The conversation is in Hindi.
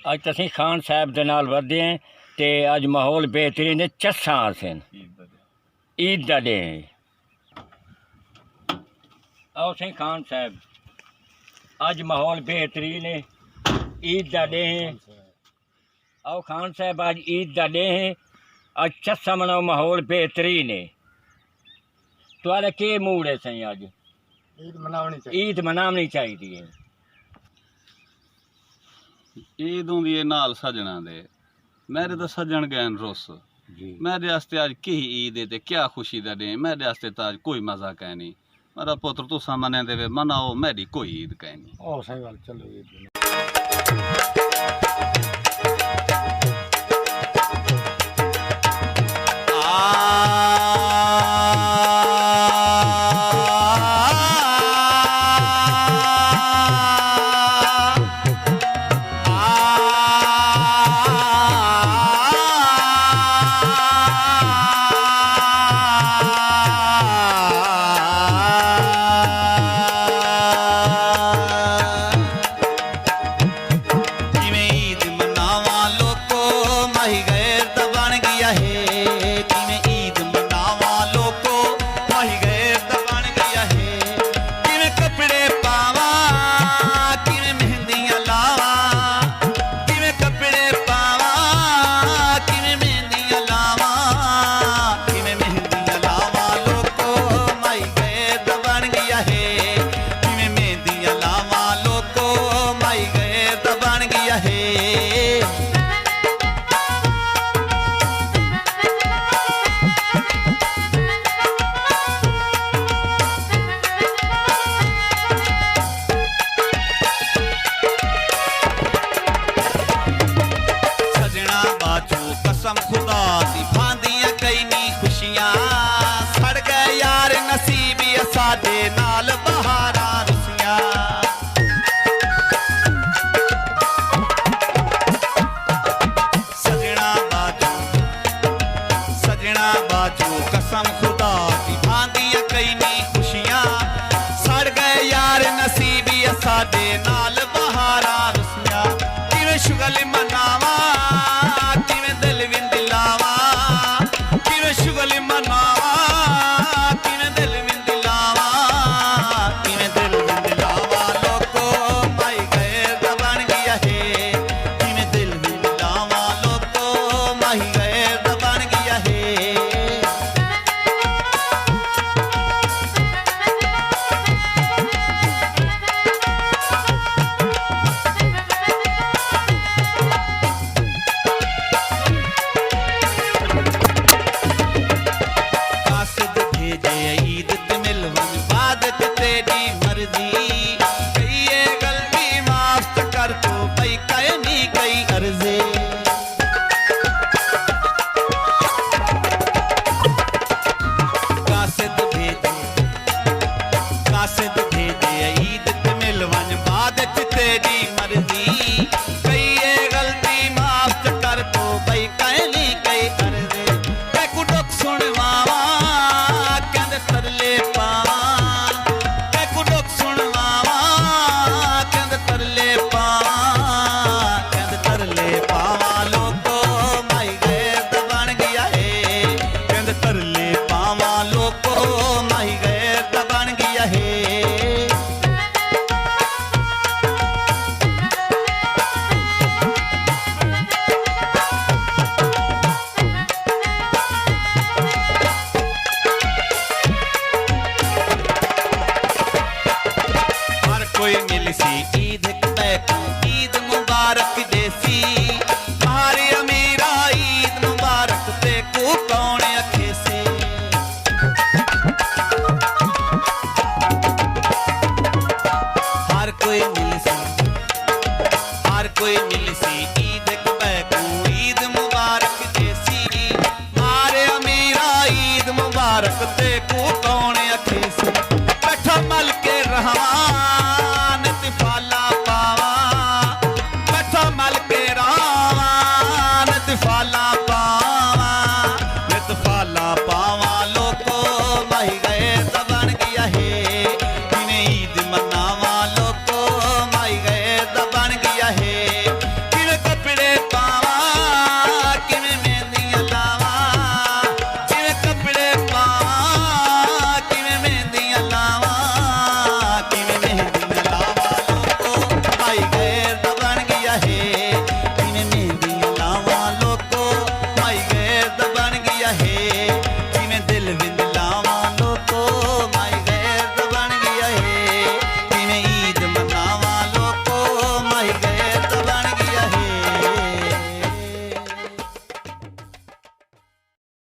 अज असीं खान साहब दे नाल वधे हैं ते अज माहौल बेहतरीन है। चस्सां असें ईद दा डे आओ सही खान साहब अज माहौल बेहतरीन है। ईद दा डे है। आओ खान साहब अज ईद दा डे है। अज चस्सा मनाओ माहौल बेहतरीन है। तुआरा के मूड है सही अज? ईद मनावनी चाहिए। ईद होंदी है नाल सजना दे। मेरे तो सजन गए रुस मेरे आस्ते अज की ईद है ते क्या खुशी दा डे। मेरे आस्ते तो अज कोई मजा कै नहीं। मेरा पुत्र तुसा मने दे मनाओ, मेरी कोई ईद कै नहीं। सही गल चलो ईद कसम खुदा दी भांदियां कई नी खुशियां सड़ गए यार नसीब साडे नाल बहारा रुसियां। सजना बाजू कसम खुदा दी भांदियां कई नी खुशियां सड़ गए यार नसीब साडे नाल बहारा रुसियां। किवें शुगल मनावा ईद ईद मुबारक देसी मारे अमीरा ईद मुबारक ते को कौन अखे से। हर कोई मिल सी ईद को ईद मुबारक देसी मारे अमीरा ईद मुबारक ते को कौन